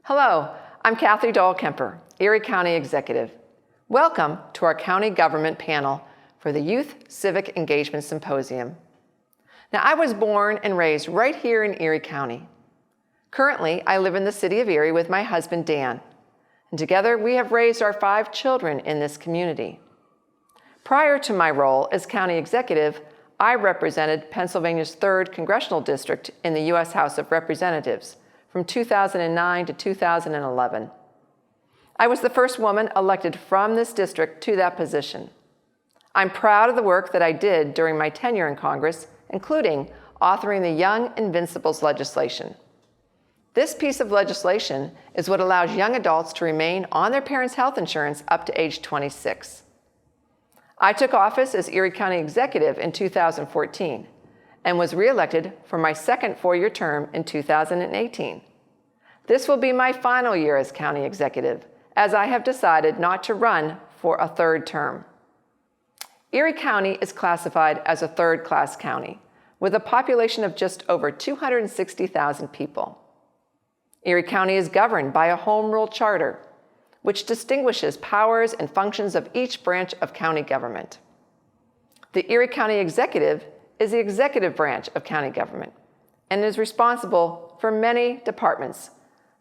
Hello, I'm Kathy Dahl-Kemper, Erie County Executive. Welcome to our county government panel for the Youth Civic Engagement Symposium. Now, I was born and raised right here in Erie County. Currently, I live in the city of Erie with my husband, Dan, and together we have raised our 5 children in this community. Prior to my role as county executive, I represented Pennsylvania's 3rd Congressional District in the U.S. House of Representatives from 2009 to 2011. I was the first woman elected from this district to that position. I'm proud of the work that I did during my tenure in Congress, including authoring the Young Invincibles legislation. This piece of legislation is what allows young adults to remain on their parents' health insurance up to age 26. I took office as Erie County Executive in 2014 and was reelected for my second 4-year term in 2018. This will be my final year as County Executive, as I have decided not to run for a 3rd term. Erie County is classified as a 3rd-class county, with a population of just over 260,000 people. Erie County is governed by a home rule charter, which distinguishes powers and functions of each branch of county government. The Erie County Executive is the executive branch of county government and is responsible for many departments,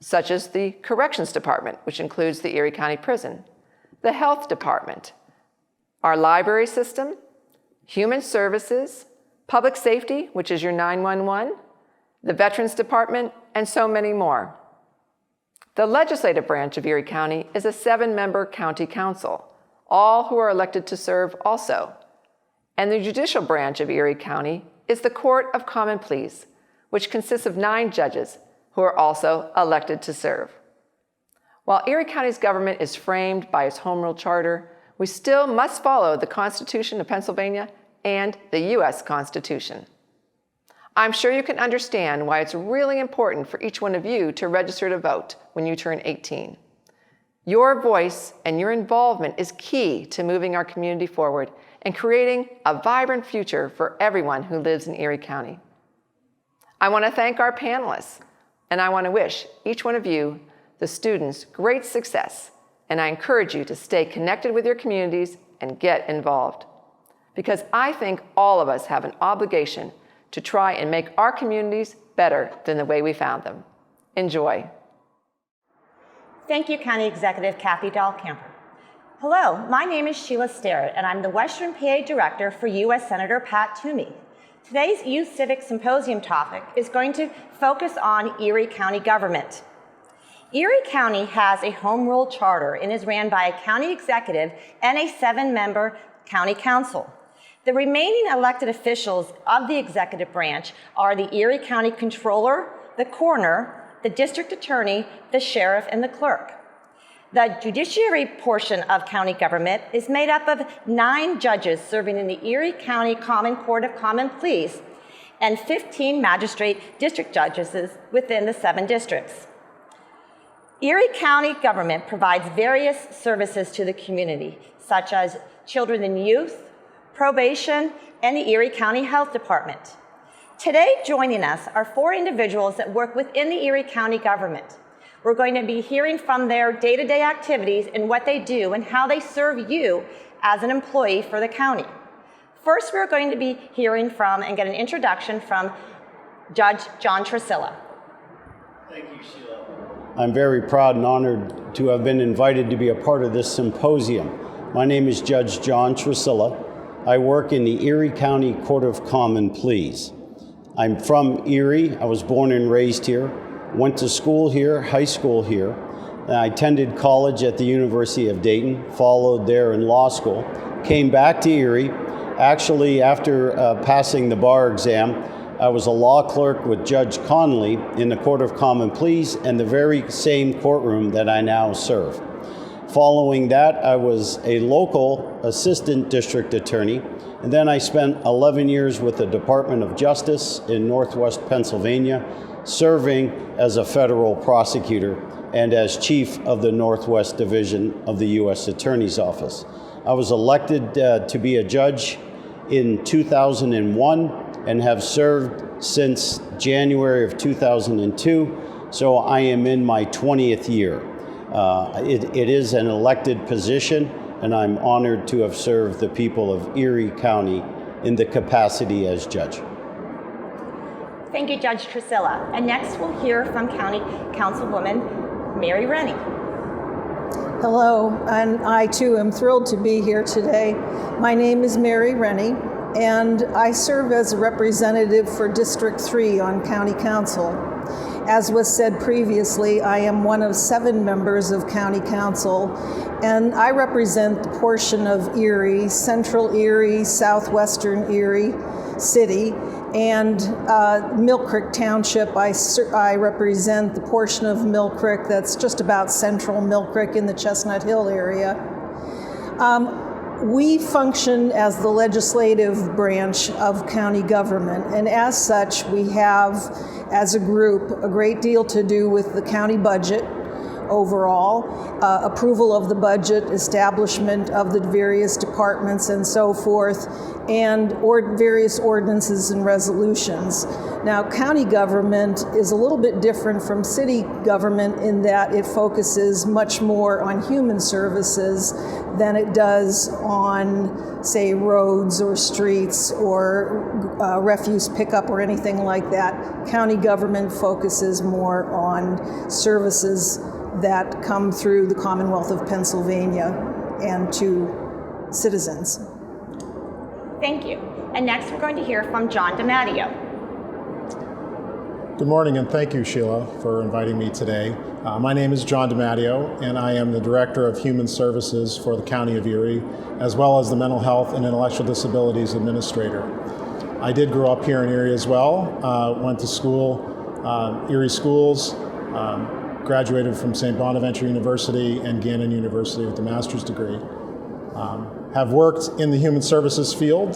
such as the Corrections Department, which includes the Erie County Prison, the Health Department, our library system, Human Services, Public Safety, which is your 911, the Veterans Department, and so many more. The legislative branch of Erie County is a 7-member county council, all who are elected to serve also. And the judicial branch of Erie County is the Court of Common Pleas, which consists of 9 judges who are also elected to serve. While Erie County's government is framed by its home rule charter, we still must follow the Constitution of Pennsylvania and the U.S. Constitution. I'm sure you can understand why it's really important for each one of you to register to vote when you turn 18. Your voice and your involvement is key to moving our community forward and creating a vibrant future for everyone who lives in Erie County. I want to thank our panelists, and I want to wish each one of you, the students, great success, and I encourage you to stay connected with your communities and get involved. Because I think all of us have an obligation to try and make our communities better than the way we found them. Enjoy. Thank you, County Executive Kathy Dahl-Kemper. Hello, my name is Sheila Starrett, and I'm the Western PA Director for U.S. Senator Pat Toomey. Today's Youth Civic Symposium topic is going to focus on Erie County government. Erie County has a home rule charter and is ran by a county executive and a 7-member county council. The remaining elected officials of the executive branch are the Erie County Controller, the Coroner, the District Attorney, the Sheriff, and the Clerk. The judiciary portion of county government is made up of 9 judges serving in the Erie County Common Court of Common Pleas and 15 magistrate district judges within the 7 districts. Erie County government provides various services to the community, such as children and youth, probation, and the Erie County Health Department. Today, joining us are 4 individuals that work within the Erie County government. We're going to be hearing from their day-to-day activities and what they do and how they serve you as an employee for the county. First, we're going to be hearing from and get an introduction from Judge John Tracilla. Thank you, Sheila. I'm very proud and honored to have been invited to be a part of this symposium. My name is Judge John Tracilla. I work in the Erie County Court of Common Pleas. I'm from Erie. I was born and raised here. Went to school here, high school here. I attended college at the University of Dayton, followed there in law school, came back to Erie. Actually, after passing the bar exam, I was a law clerk with Judge Conley in the Court of Common Pleas and the very same courtroom that I now serve. Following that, I was a local assistant district attorney, and then I spent 11 years with the Department of Justice in Northwest Pennsylvania, serving as a federal prosecutor and as chief of the Northwest Division of the U.S. Attorney's Office. I was elected to be a judge in 2001 and have served since January of 2002, so I am in my 20th year. It is an elected position, and I'm honored to have served the people of Erie County in the capacity as judge. Thank you, Judge Tracilla. And next we'll hear from County Councilwoman Mary Rennie. Hello, and I too am thrilled to be here today. My name is Mary Rennie, and I serve as a representative for District 3 on County Council. As was said previously, I am one of 7 members of County Council, and I represent the portion of Erie, Central Erie, Southwestern Erie City, and Mill Creek Township. I represent the portion of Mill Creek that's just about central Mill Creek in the Chestnut Hill area. We function as the legislative branch of county government, and as such, we have, as a group, a great deal to do with the county budget overall, approval of the budget, establishment of the various departments and so forth, and various ordinances and resolutions. Now, county government is a little bit different from city government in that it focuses much more on human services than it does on, say, roads or streets or refuse pickup or anything like that. County government focuses more on services that come through the Commonwealth of Pennsylvania and to citizens. Thank you. And next we're going to hear from John Dimario. Good morning, and thank you, Sheila, for inviting me today. My name is John Dimario, and I am the Director of Human Services for the County of Erie, as well as the Mental Health and Intellectual Disabilities Administrator. I did grow up here in Erie as well, went to school, Erie Schools, graduated from St. Bonaventure University and Gannon University with a master's degree. Have worked in the human services field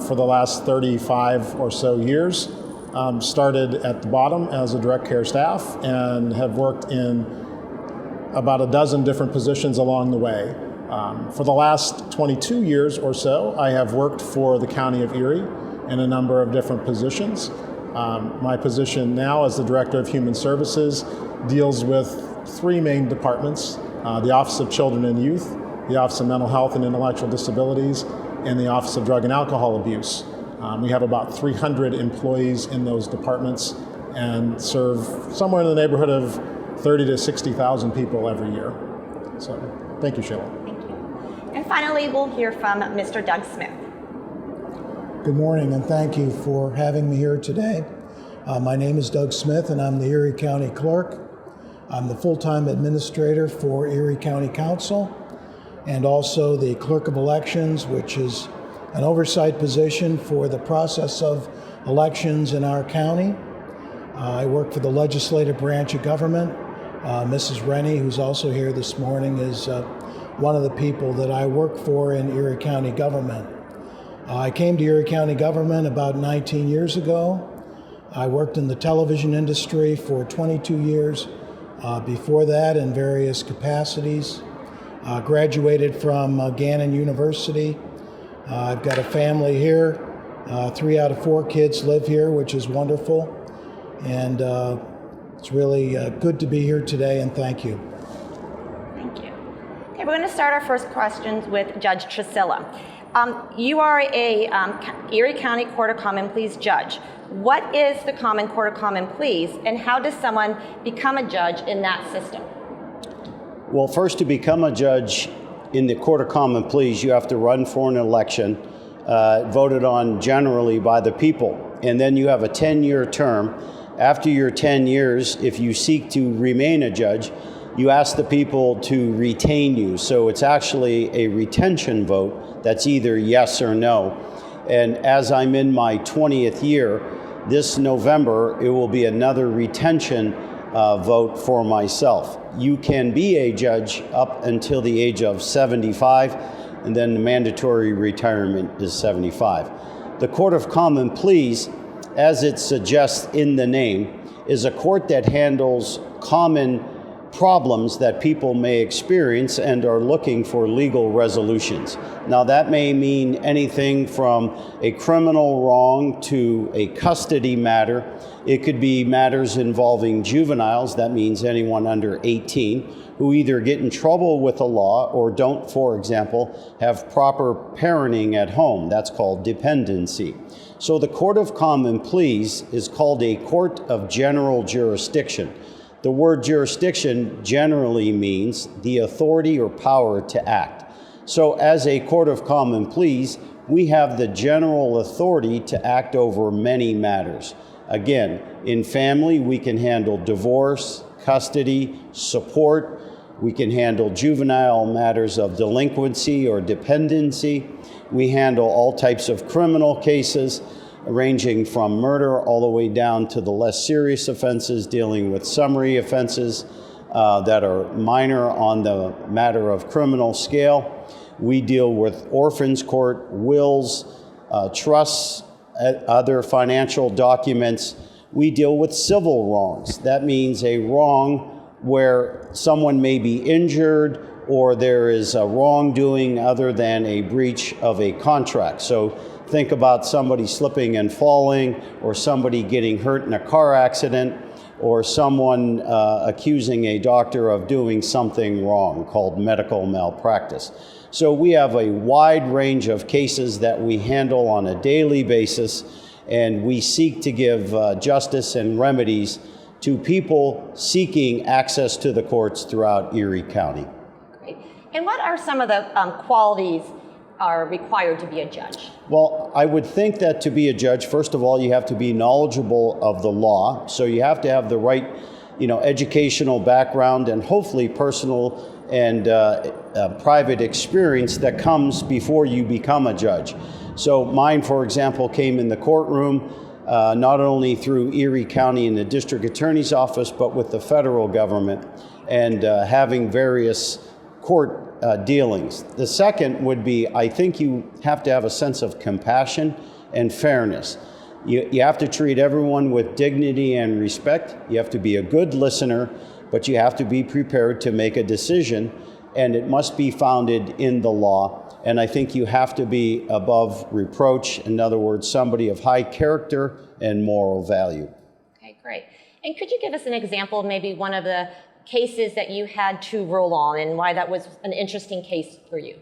for the last 35 or so years. Started at the bottom as a direct care staff and have worked in about a dozen different positions along the way. For the last 22 years or so, I have worked for the County of Erie in a number of different positions. My position now as the Director of Human Services deals with 3 main departments, the Office of Children and Youth, the Office of Mental Health and Intellectual Disabilities, and the Office of Drug and Alcohol Abuse. We have about 300 employees in those departments and serve somewhere in the neighborhood of 30 to 60,000 people every year. So, thank you, Sheila. Thank you. And finally, we'll hear from Mr. Doug Smith. Good morning, and thank you for having me here today. My name is Doug Smith, and I'm the Erie County Clerk. I'm the full-time administrator for Erie County Council, and also the Clerk of Elections, which is an oversight position for the process of elections in our county. I work for the legislative branch of government. Mrs. Rennie, who's also here this morning, is one of the people that I work for in Erie County government. I came to Erie County government about 19 years ago. I worked in the television industry for 22 years. Before that, in various capacities. Graduated from Gannon University. I've got a family here. 3 out of 4 kids live here, which is wonderful. And it's really good to be here today, and thank you. Thank you. Okay, we're going to start our first questions with Judge Tracilla. You are a Erie County Court of Common Pleas judge. What is the Common Court of Common Pleas, and how does someone become a judge in that system? Well, first, to become a judge in the Court of Common Pleas, you have to run for an election, voted on generally by the people, and then you have a 10-year term. After your 10 years, if you seek to remain a judge, you ask the people to retain you. So it's actually a retention vote that's either yes or no. And as I'm in my 20th year, this November, it will be another retention vote for myself. You can be a judge up until the age of 75, and then the mandatory retirement is 75. The Court of Common Pleas, as it suggests in the name, is a court that handles common problems that people may experience and are looking for legal resolutions. Now, that may mean anything from a criminal wrong to a custody matter. It could be matters involving juveniles, that means anyone under 18, who either get in trouble with the law or don't, for example, have proper parenting at home. That's called dependency. So the Court of Common Pleas is called a court of general jurisdiction. The word jurisdiction generally means the authority or power to act. So as a Court of Common Pleas, we have the general authority to act over many matters. Again, in family, we can handle divorce, custody, support. We can handle juvenile matters of delinquency or dependency. We handle all types of criminal cases, ranging from murder all the way down to the less serious offenses, dealing with summary offenses that are minor on the matter of criminal scale. We deal with orphans court, wills, trusts, other financial documents. We deal with civil wrongs. That means a wrong where someone may be injured or there is a wrongdoing other than a breach of a contract. So think about somebody slipping and falling, or somebody getting hurt in a car accident, or someone accusing a doctor of doing something wrong, called medical malpractice. So we have a wide range of cases that we handle on a daily basis, and we seek to give justice and remedies to people seeking access to the courts throughout Erie County. Great. And what are some of the qualities are required to be a judge? Well, I would think that to be a judge, first of all, you have to be knowledgeable of the law. So you have to have the right, educational background and hopefully personal and private experience that comes before you become a judge. So mine, for example, came in the courtroom, not only through Erie County and the District Attorney's Office, but with the federal government and having various court dealings. The second would be, I think you have to have a sense of compassion and fairness. You have to treat everyone with dignity and respect. You have to be a good listener, but you have to be prepared to make a decision, and it must be founded in the law. And I think you have to be above reproach. In other words, somebody of high character and moral value. Okay, great. And could you give us an example of maybe one of the cases that you had to rule on and why that was an interesting case for you?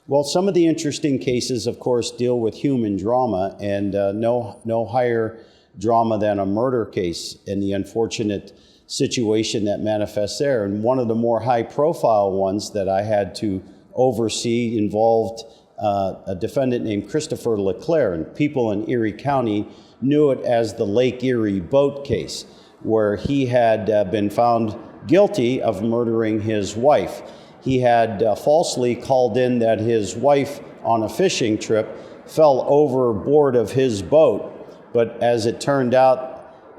Well, some of the interesting cases, of course, deal with human drama, and no higher drama than a murder case and the unfortunate situation that manifests there. And one of the more high-profile ones that I had to oversee involved a defendant named Christopher Leclaire, and people in Erie County knew it as the Lake Erie boat case, where he had been found guilty of murdering his wife. He had falsely called in that his wife on a fishing trip fell overboard of his boat, but as it turned out,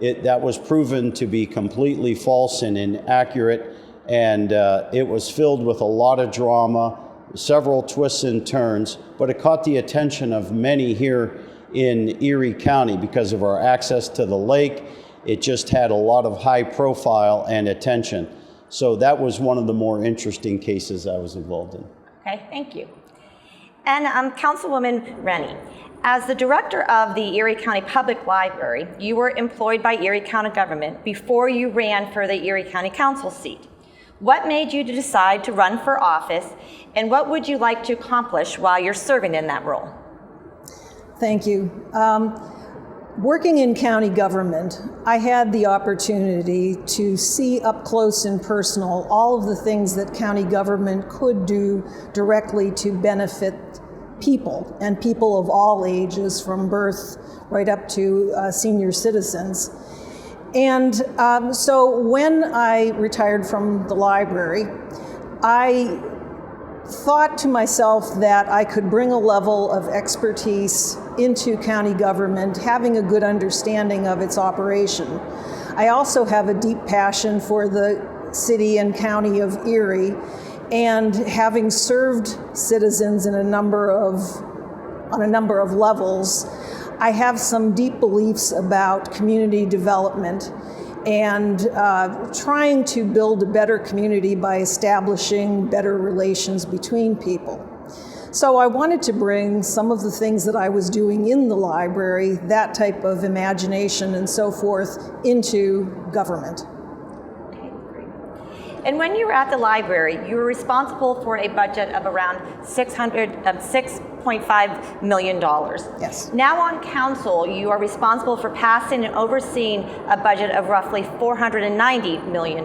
that was proven to be completely false and inaccurate, and it was filled with a lot of drama, several twists and turns, but it caught the attention of many here in Erie County because of our access to the lake. It just had a lot of high profile and attention. So that was one of the more interesting cases I was involved in. Okay, thank you. And Councilwoman Rennie, as the director of the Erie County Public Library, you were employed by Erie County government before you ran for the Erie County Council seat. What made you decide to run for office, and what would you like to accomplish while you're serving in that role? Thank you. Working in county government, I had the opportunity to see up close and personal all of the things that county government could do directly to benefit people, and people of all ages, from birth right up to senior citizens. And so when I retired from the library, I thought to myself that I could bring a level of expertise into county government, having a good understanding of its operation. I also have a deep passion for the city and county of Erie, and having served citizens in on a number of levels, I have some deep beliefs about community development and trying to build a better community by establishing better relations between people. So I wanted to bring some of the things that I was doing in the library, that type of imagination and so forth, into government. And when you were at the library, you were responsible for a budget of around $6.5 million. Yes. Now on council, you are responsible for passing and overseeing a budget of roughly $490 million.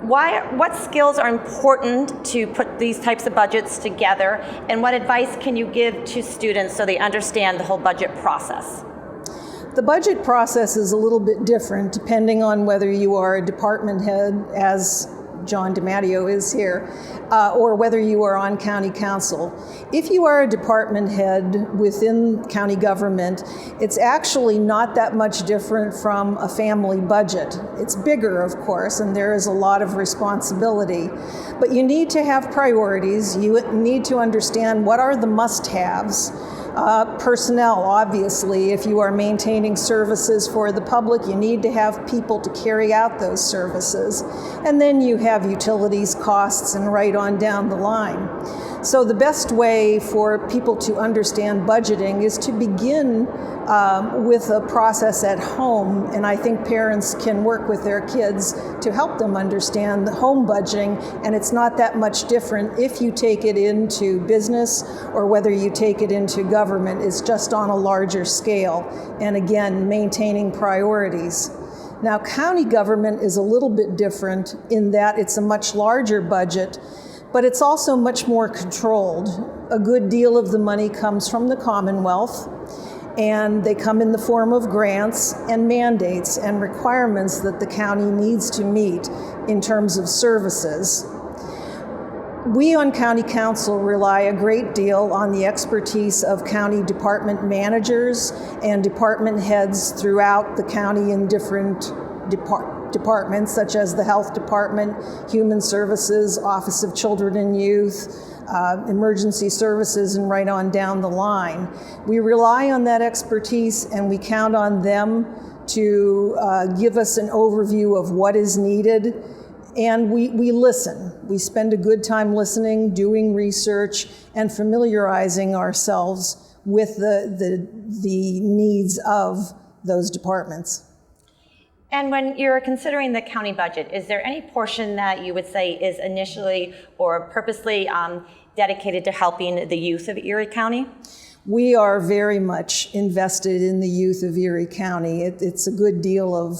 What skills are important to put these types of budgets together, and what advice can you give to students so they understand the whole budget process? The budget process is a little bit different depending on whether you are a department head, as John Dimario is here, or whether you are on county council. If you are a department head within county government, it's actually not that much different from a family budget. It's bigger, of course, and there is a lot of responsibility. But you need to have priorities. You need to understand what are the must-haves. Personnel, obviously, if you are maintaining services for the public, you need to have people to carry out those services. And then you have utilities, costs, and right on down the line. So the best way for people to understand budgeting is to begin with a process at home, and I think parents can work with their kids to help them understand the home budgeting, and it's not that much different if you take it into business or whether you take it into government. It's just on a larger scale, and again, maintaining priorities. Now, county government is a little bit different in that it's a much larger budget, but it's also much more controlled. A good deal of the money comes from the Commonwealth, and they come in the form of grants and mandates and requirements that the county needs to meet in terms of services. We on County Council rely a great deal on the expertise of county department managers and department heads throughout the county in different departments, such as the Health Department, Human Services, Office of Children and Youth, Emergency Services, and right on down the line. We rely on that expertise, and we count on them to give us an overview of what is needed. And we listen. We spend a good time listening, doing research, and familiarizing ourselves with the needs of those departments. And when you're considering the county budget, is there any portion that you would say is initially or purposely dedicated to helping the youth of Erie County? We are very much invested in the youth of Erie County. It's a good deal of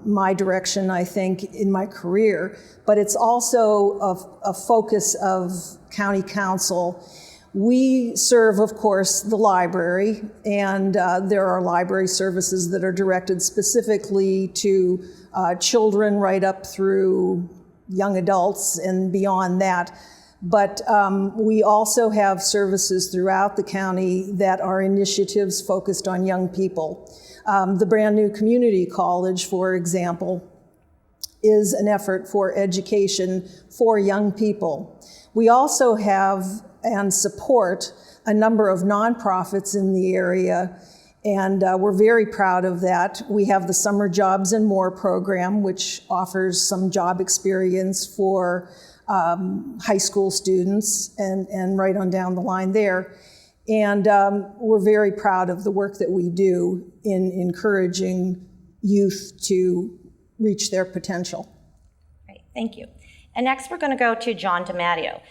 my direction, I think, in my career, but it's also a focus of county council. We serve, of course, the library, and there are library services that are directed specifically to children right up through young adults and beyond that. But we also have services throughout the county that are initiatives focused on young people. The brand new community college, for example, is an effort for education for young people. We also have and support a number of nonprofits in the area, and we're very proud of that. We have the Summer Jobs and More program, which offers some job experience for high school students and right on down the line there. And we're very proud of the work that we do in encouraging youth to reach their potential. Great, thank you. And next we're going to go to John Dimario.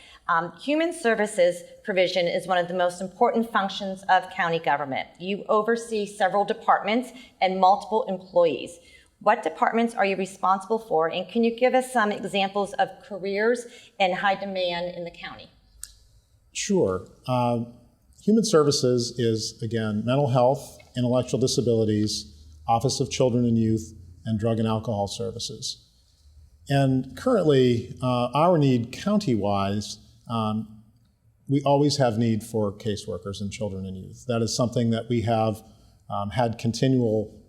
Human services provision is one of the most important functions of county government. You oversee several departments and multiple employees. What departments are you responsible for, and can you give us some examples of careers in high demand in the county? Sure. Human Services is, again, mental health, intellectual disabilities, Office of Children and Youth, and Drug and Alcohol Services. And currently, our need county-wise, we always have need for caseworkers in children and youth. That is something that we have had continual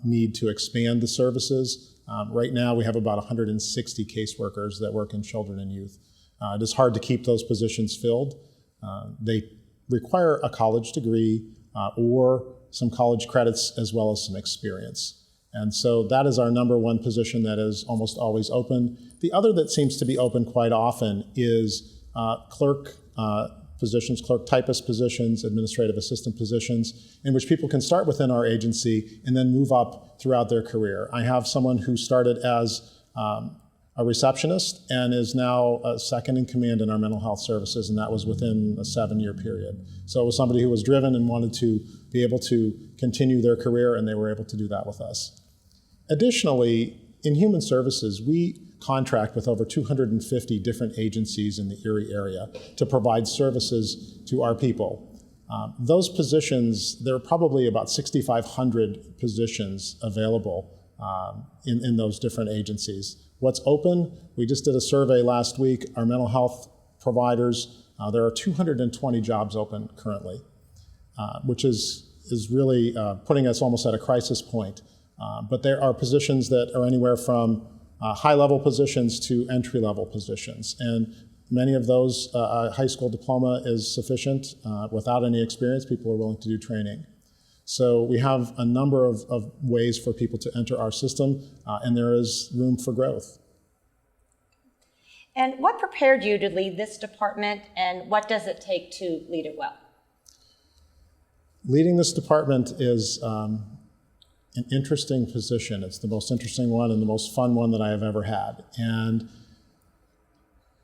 need to expand the services. Right now, we have about 160 caseworkers that work in children and youth. It is hard to keep those positions filled. They require a college degree or some college credits as well as some experience. And so that is our number one position that is almost always open. The other that seems to be open quite often is clerk positions, clerk typist positions, administrative assistant positions, in which people can start within our agency and then move up throughout their career. I have someone who started as a receptionist and is now second in command in our mental health services, and that was within a 7-year period. So it was somebody who was driven and wanted to be able to continue their career, and they were able to do that with us. Additionally, in human services, we contract with over 250 different agencies in the Erie area to provide services to our people. Those positions, there are probably about 6,500 positions available in those different agencies. What's open? We just did a survey last week. Our mental health providers, there are 220 jobs open currently, which is really putting us almost at a crisis point. But there are positions that are anywhere from high-level positions to entry-level positions. And many of those, high school diploma is sufficient. Without any experience, people are willing to do training. So we have a number of ways for people to enter our system, and there is room for growth. And what prepared you to lead this department, and what does it take to lead it well? Leading this department is an interesting position. It's the most interesting one and the most fun one that I have ever had. And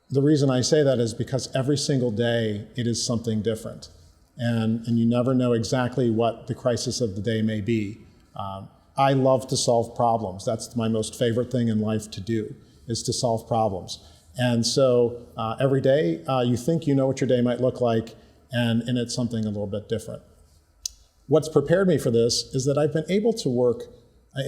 the reason I say that is because every single day it is something different. And you never know exactly what the crisis of the day may be. I love to solve problems. That's my most favorite thing in life to do, is to solve problems. And so every day you think you know what your day might look like, and it's something a little bit different. What's prepared me for this is that I've been able to work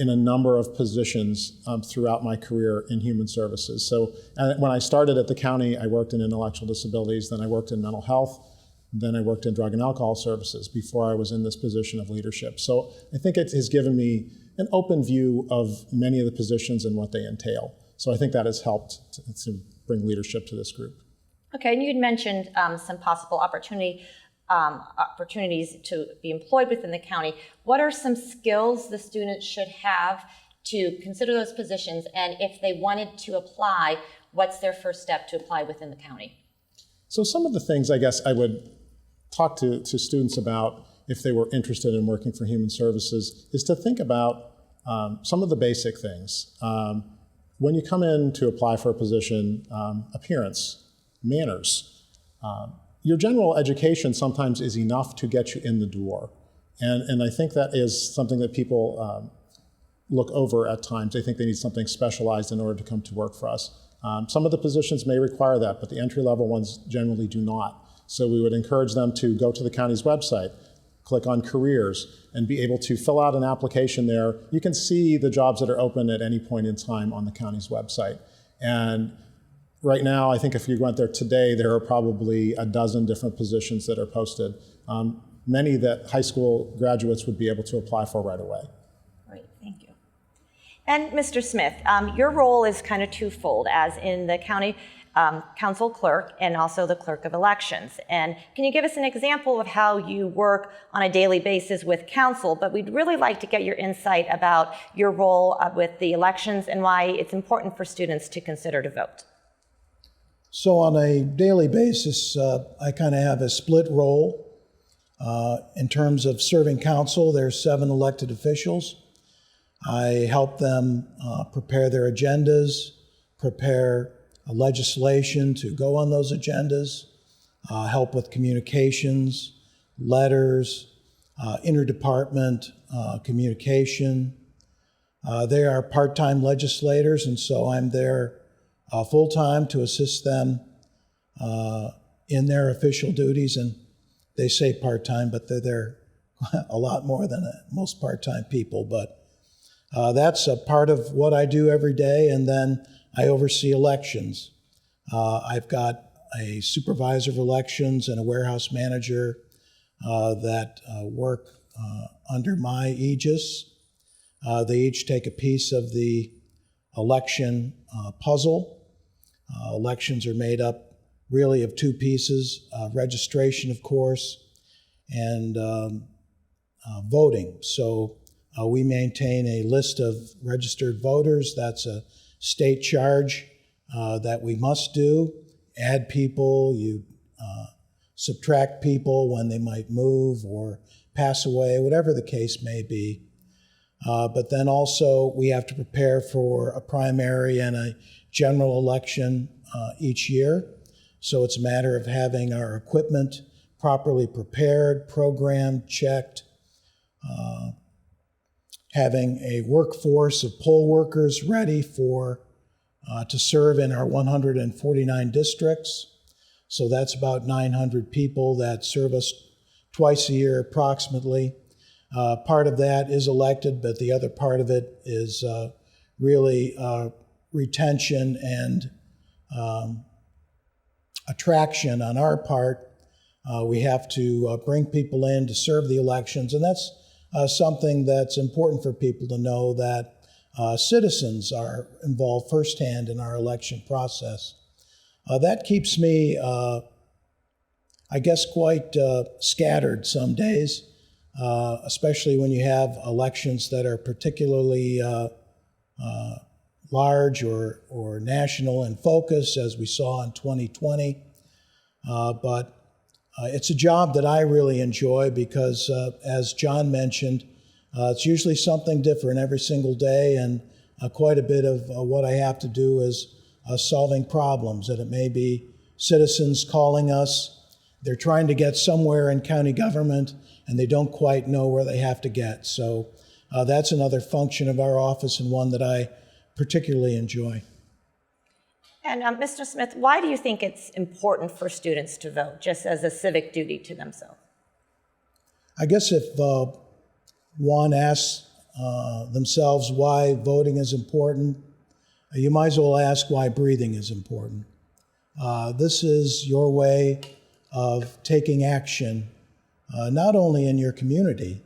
in a number of positions throughout my career in human services. So when I started at the county, I worked in intellectual disabilities, then I worked in mental health, then I worked in drug and alcohol services before I was in this position of leadership. So I think it has given me an open view of many of the positions and what they entail. So I think that has helped to bring leadership to this group. Okay, and you'd mentioned some possible opportunities to be employed within the county. What are some skills the students should have to consider those positions? And if they wanted to apply, what's their first step to apply within the county? So some of the things I guess I would talk to students about if they were interested in working for human services is to think about some of the basic things. When you come in to apply for a position, appearance, manners, your general education sometimes is enough to get you in the door. And I think that is something that people look over at times. They think they need something specialized in order to come to work for us. Some of the positions may require that, but the entry-level ones generally do not. So we would encourage them to go to the county's website, click on careers, and be able to fill out an application there. You can see the jobs that are open at any point in time on the county's website. And right now, I think if you went there today, there are probably a dozen different positions that are posted, many that high school graduates would be able to apply for right away. Great, thank you. And Mr. Smith, your role is kind of twofold, as in the county council clerk and also the clerk of elections. And can you give us an example of how you work on a daily basis with council? But we'd really like to get your insight about your role with the elections and why it's important for students to consider to vote. So on a daily basis, I kind of have a split role. In terms of serving council, there's 7 elected officials. I help them prepare their agendas, prepare legislation to go on those agendas, help with communications, letters, interdepartment communication. They are part-time legislators, and so I'm there full-time to assist them in their official duties. And they say part-time, but they're there a lot more than most part-time people. But that's a part of what I do every day. And then I oversee elections. I've got a supervisor of elections and a warehouse manager that work under my aegis. They each take a piece of the election puzzle. Elections are made up really of 2 pieces, registration, of course, and voting. So We maintain a list of registered voters. That's a state charge that we must do. Add people, you subtract people when they might move or pass away, whatever the case may be. But then also we have to prepare for a primary and a general election each year. So it's a matter of having our equipment properly prepared, programmed, checked, having a workforce of poll workers ready to serve in our 149 districts. So that's about 900 people that serve us twice a year approximately. Part of that is elected, but the other part of it is really retention and attraction on our part. We have to bring people in to serve the elections, and that's something that's important for people to know, that citizens are involved firsthand in our election process. That keeps me, I guess, quite scattered some days, especially when you have elections that are particularly large or national in focus, as we saw in 2020. But it's a job that I really enjoy because, as John mentioned, it's usually something different every single day, and quite a bit of what I have to do is solving problems. And it may be citizens calling us. They're trying to get somewhere in county government, and they don't quite know where they have to get. So that's another function of our office, and one that I particularly enjoy. And Mr. Smith, why do you think it's important for students to vote, just as a civic duty to themselves? I guess if one asks themselves why voting is important, you might as well ask why breathing is important. This is your way of taking action, not only in your community,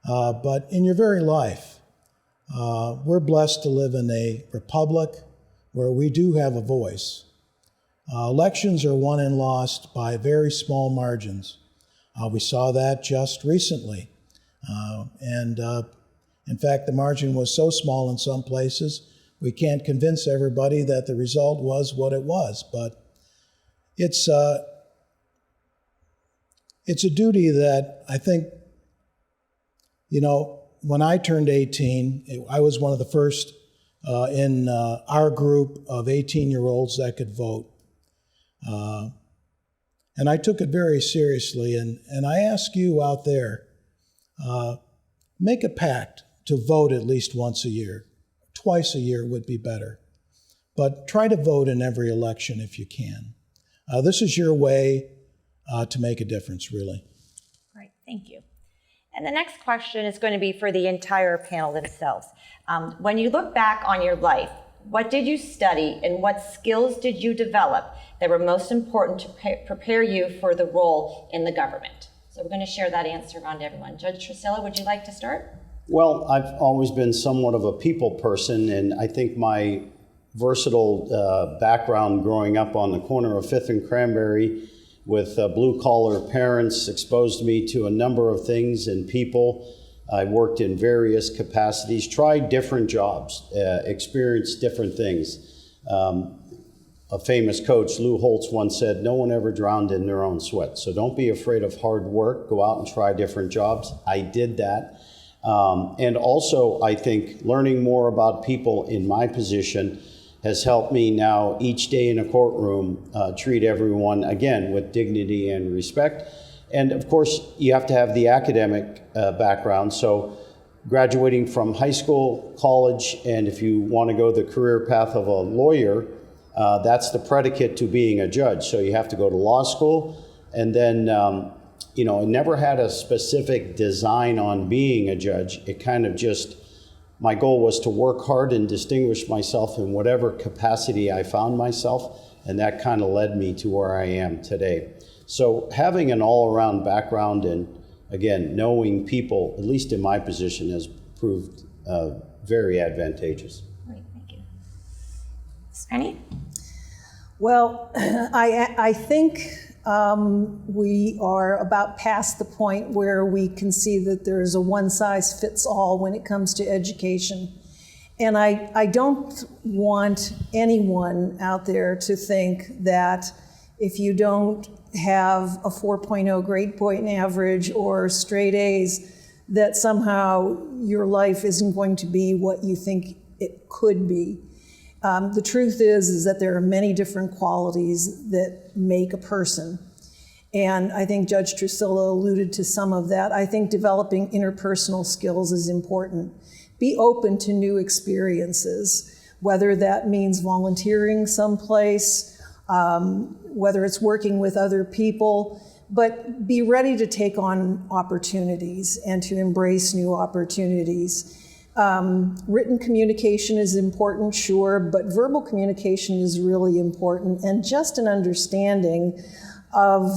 but in your very life. We're blessed to live in a republic where we do have a voice. Elections are won and lost by very small margins. We saw that just recently. In fact, the margin was so small in some places, we can't convince everybody that the result was what it was. But it's a duty that I think, when I turned 18, I was one of the first in our group of 18-year-olds that could vote. And I took it very seriously. And I ask you out there, make a pact to vote at least once a year. Twice a year would be better. But try to vote in every election if you can. This is your way to make a difference, really. Great, thank you. And the next question is going to be for the entire panel themselves. When you look back on your life, what did you study and what skills did you develop that were most important to prepare you for the role in the government? So we're going to share that answer around to everyone. Judge Tracilla, would you like to start? Well, I've always been somewhat of a people person, and I think my versatile background growing up on the corner of 5th and Cranberry with blue-collar parents exposed me to a number of things and people. I worked in various capacities, tried different jobs, experienced different things. A famous coach, Lou Holtz, once said, "No one ever drowned in their own sweat." So don't be afraid of hard work. Go out and try different jobs. I did that. And also, I think learning more about people in my position has helped me now each day in a courtroom treat everyone, again, with dignity and respect. And of course, you have to have the academic background. So graduating from high school, college, and if you want to go the career path of a lawyer, that's the predicate to being a judge. So you have to go to law school. And then, I never had a specific design on being a judge. It kind of just, my goal was to work hard and distinguish myself in whatever capacity I found myself, and that kind of led me to where I am today. So having an all-around background and, again, knowing people, at least in my position, has proved very advantageous. Great, thank you. Ms. Penny? Well, I think We are about past the point where we can see that there is a one-size-fits-all when it comes to education. And I don't want anyone out there to think that if you don't have a 4.0 grade point average or straight A's, that somehow your life isn't going to be what you think it could be. The truth is that there are many different qualities that make a person. And I think Judge Tracilla alluded to some of that. I think developing interpersonal skills is important. Be open to new experiences, whether that means volunteering someplace, whether it's working with other people, but be ready to take on opportunities and to embrace new opportunities. Written communication is important, sure, but verbal communication is really important, and just an understanding of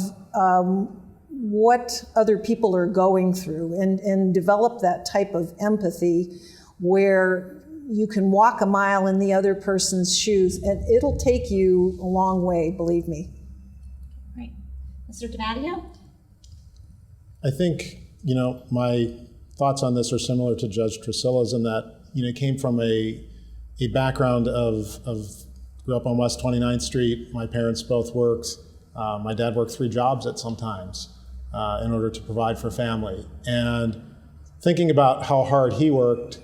what other people are going through and develop that type of empathy where you can walk a mile in the other person's shoes, and it'll take you a long way, believe me. Right. Mr. Dimario? I think, my thoughts on this are similar to Judge Tracilla's in that, it came from a background of grew up on West 29th Street. My parents both worked. My dad worked 3 jobs at some times in order to provide for family. And thinking about how hard he worked,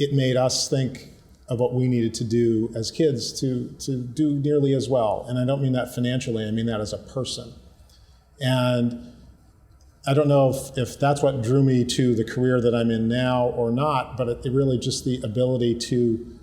it made us think of what we needed to do as kids to do nearly as well. And I don't mean that financially, I mean that as a person. And I don't know if that's what drew me to the career that I'm in now or not, but it really just the ability to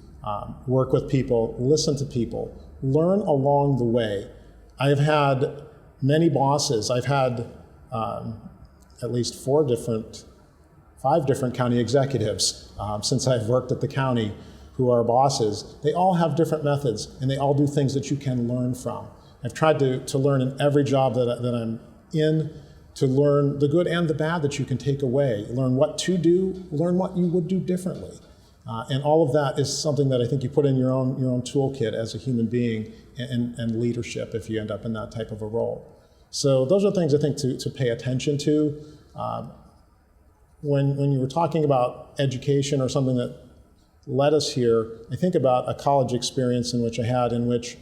work with people, listen to people, learn along the way. I've had many bosses. I've had at least 5 different county executives since I've worked at the county who are bosses. They all have different methods, and they all do things that you can learn from. I've tried to learn in every job that I'm in, to learn the good and the bad that you can take away, learn what to do, learn what you would do differently. And all of that is something that I think you put in your own toolkit as a human being and leadership if you end up in that type of a role. So those are things I think to pay attention to. When you were talking about education or something that led us here, I think about a college experience in which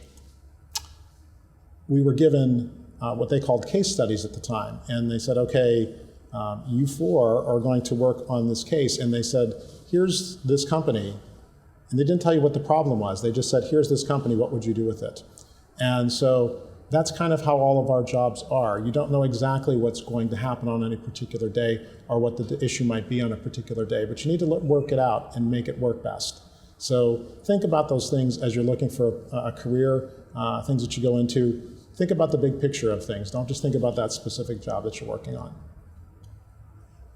we were given what they called case studies at the time. And they said, okay, you 4 are going to work on this case. And they said, here's this company. And they didn't tell you what the problem was. They just said, here's this company, what would you do with it? And so that's kind of how all of our jobs are. You don't know exactly what's going to happen on any particular day or what the issue might be on a particular day, but you need to work it out and make it work best. So think about those things as you're looking for a career, things that you go into. Think about the big picture of things. Don't just think about that specific job that you're working on.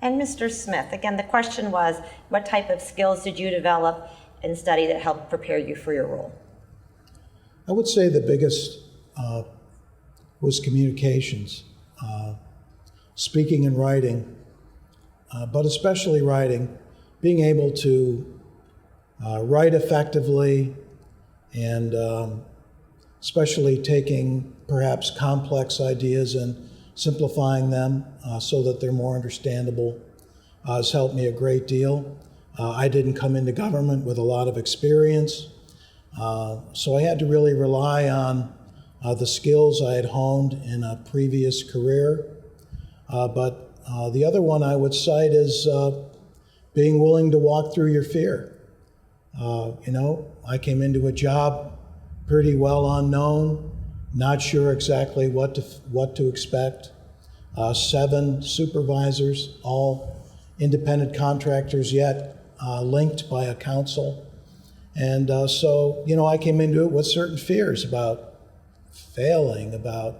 And Mr. Smith, again, the question was, what type of skills did you develop and study that helped prepare you for your role? I would say the biggest was communications, speaking and writing, but especially writing, being able to write effectively and especially taking perhaps complex ideas and simplifying them so that they're more understandable has helped me a great deal. I didn't come into government with a lot of experience, so I had to really rely on the skills I had honed in a previous career. But the other one I would cite is being willing to walk through your fear. I came into a job pretty well unknown, not sure exactly what to expect. 7 supervisors, all independent contractors, yet linked by a council. And so I came into it with certain fears about failing, about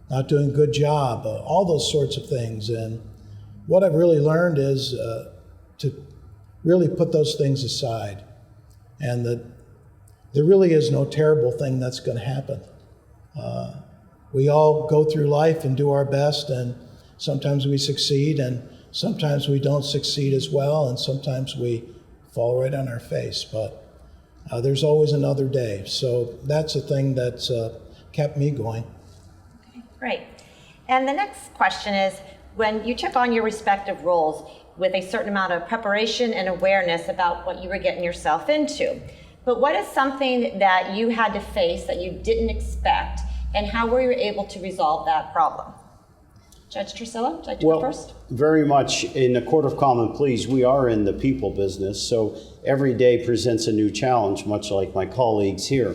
not doing a good job, all those sorts of things. And what I've really learned is to really put those things aside, and that there really is no terrible thing that's going to happen. We all go through life and do our best, and sometimes we succeed, and sometimes we don't succeed as well, and sometimes we fall right on our face. But there's always another day. So that's a thing that's kept me going. Okay. Great. And the next question is, when you took on your respective roles with a certain amount of preparation and awareness about what you were getting yourself into, but what is something that you had to face that you didn't expect, and how were you able to resolve that problem? Judge Tracilla, would you like to go first? Very much in the Court of Common Pleas, we are in the people business, so every day presents a new challenge, much like my colleagues here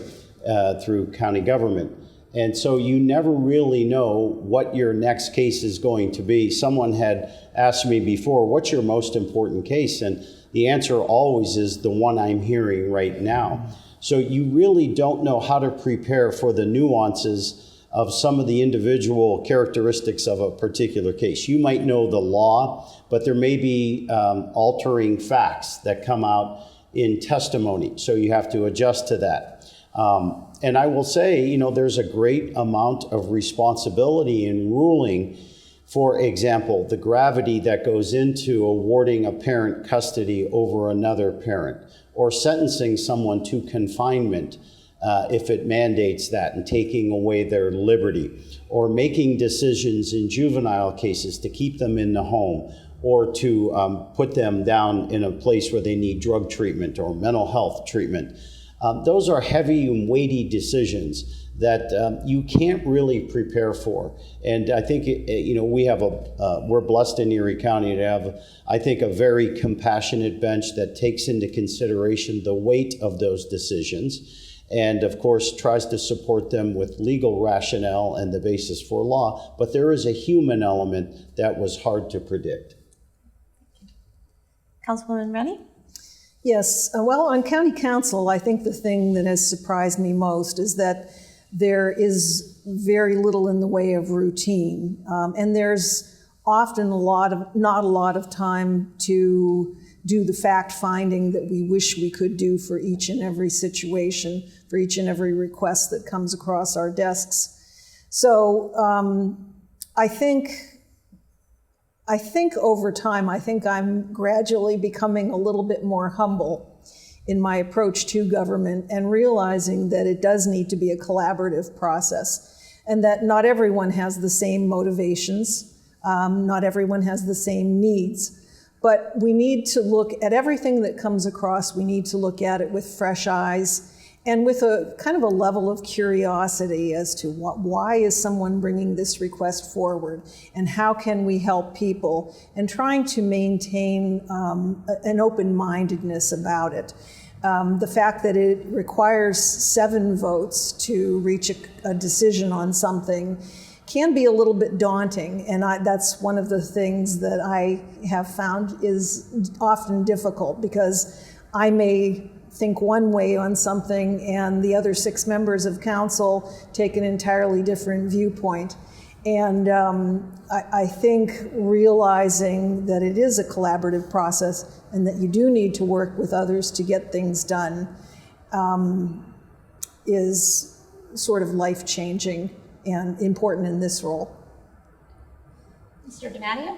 through county government. And so you never really know what your next case is going to be. Someone had asked me before, what's your most important case? And the answer always is the one I'm hearing right now. So you really don't know how to prepare for the nuances of some of the individual characteristics of a particular case. You might know the law, but there may be altering facts that come out in testimony, so you have to adjust to that. And I will say, there's a great amount of responsibility in ruling. For example, the gravity that goes into awarding a parent custody over another parent, or sentencing someone to confinement if it mandates that, and taking away their liberty, or making decisions in juvenile cases to keep them in the home, or to put them down in a place where they need drug treatment or mental health treatment. Those are heavy and weighty decisions that you can't really prepare for. And I think, we have we're blessed in Erie County to have, I think, a very compassionate bench that takes into consideration the weight of those decisions, and of course tries to support them with legal rationale and the basis for law. But there is a human element that was hard to predict. Councilwoman Rennie? Yes, well, on county council, I think the thing that has surprised me most is that there is very little in the way of routine, and there's often not a lot of time to do the fact finding that we wish we could do for each and every situation, for each and every request that comes across our desks. So I think over time, I'm gradually becoming a little bit more humble in my approach to government, and realizing that it does need to be a collaborative process, and that not everyone has the same motivations, not everyone has the same needs. But we need to look at everything that comes across, we need to look at it with fresh eyes, and with a kind of a level of curiosity as to why is someone bringing this request forward, and how can we help people, and trying to maintain an open-mindedness about it. The fact that it requires 7 votes to reach a decision on something can be a little bit daunting, and that's one of the things that I have found is often difficult, because I may think one way on something and the other 6 members of council take an entirely different viewpoint. And I think realizing that it is a collaborative process and that you do need to work with others to get things done is sort of life-changing and important in this role. Mr. Dimario?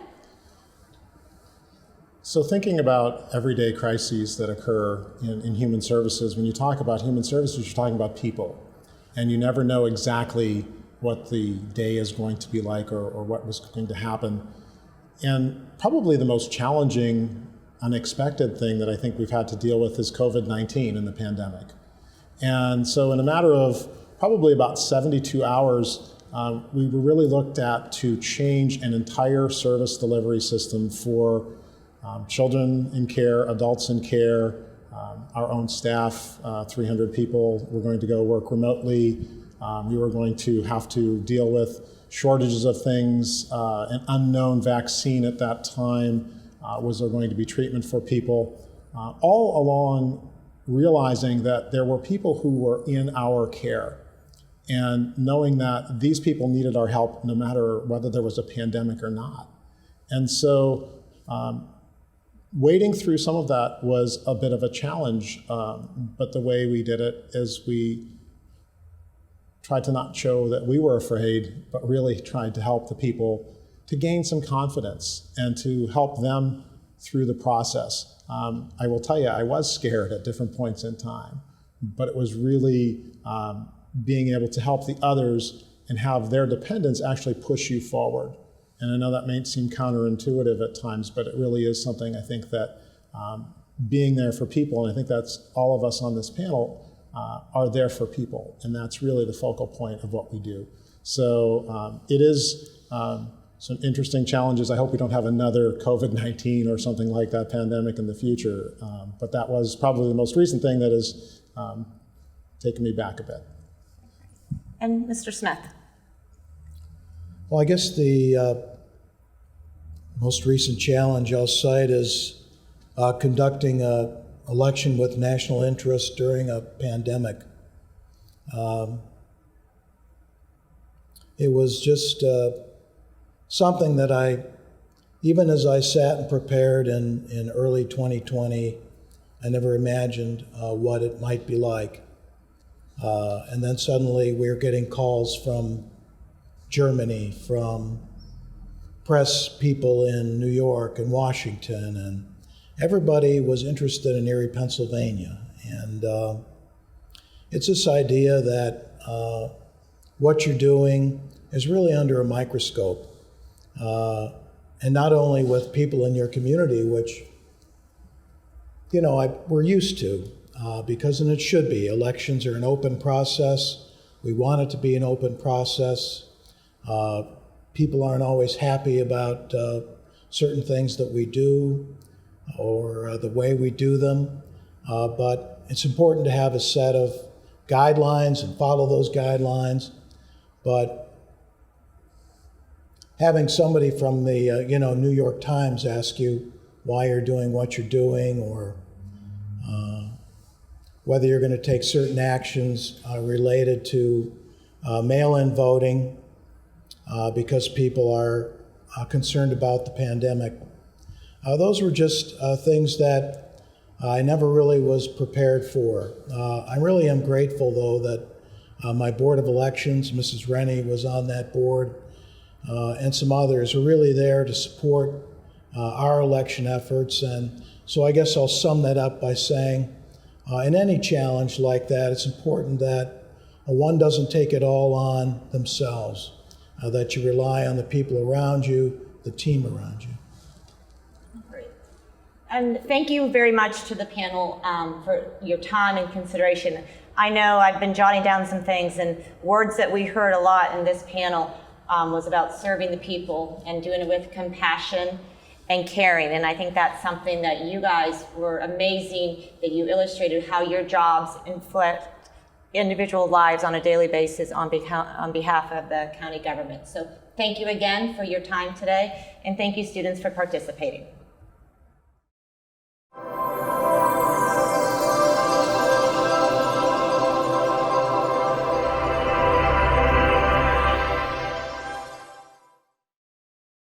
So thinking about everyday crises that occur in human services, when you talk about human services, you're talking about people. And you never know exactly what the day is going to be like, or what was going to happen. And probably the most challenging, unexpected thing that I think we've had to deal with is COVID-19 and the pandemic. And so in a matter of probably about 72 hours, we were really looked at to change an entire service delivery system for children in care, adults in care, our own staff, 300 people were going to go work remotely. We were going to have to deal with shortages of things, an unknown vaccine at that time. Was there going to be treatment for people? All along realizing that there were people who were in our care, and knowing that these people needed our help no matter whether there was a pandemic or not. And so wading through some of that was a bit of a challenge, but the way we did it is we tried to not show that we were afraid, but really tried to help the people to gain some confidence and to help them through the process. I will tell you, I was scared at different points in time, but it was really being able to help the others and have their dependents actually push you forward. And I know that may seem counterintuitive at times, but it really is something I think that being there for people, and I think that's all of us on this panel are there for people, and that's really the focal point of what we do. So it is some interesting challenges. I hope we don't have another COVID-19 or something like that pandemic in the future, but that was probably the most recent thing that has taken me back a bit. And Mr. Smith. Well, I guess the most recent challenge I'll cite is conducting an election with national interest during a pandemic. It was just something that even as I sat and prepared in early 2020, I never imagined what it might be like. And then suddenly we're getting calls from Germany, from press people in New York and Washington, and everybody was interested in Erie, Pennsylvania. And it's this idea that what you're doing is really under a microscope. And not only with people in your community, which, we're used to, because, and it should be, elections are an open process. We want it to be an open process. People aren't always happy about certain things that we do or the way we do them, but it's important to have a set of guidelines and follow those guidelines. But having somebody from the New York Times ask you why you're doing what you're doing, or whether you're going to take certain actions related to mail-in voting because people are concerned about the pandemic. Those were just things that I never really was prepared for. I really am grateful, though, that my Board of Elections, Mrs. Rennie was on that board, and some others are really there to support our election efforts. And so I guess I'll sum that up by saying, in any challenge like that, it's important that one doesn't take it all on themselves, that you rely on the people around you, the team around you. Great. And thank you very much to the panel for your time and consideration. I know I've been jotting down some things, and words that we heard a lot in this panel was about serving the people and doing it with compassion and caring. And I think that's something that you guys were amazing, that you illustrated how your jobs inflict individual lives on a daily basis on behalf of the county government. So thank you again for your time today, and thank you, students, for participating.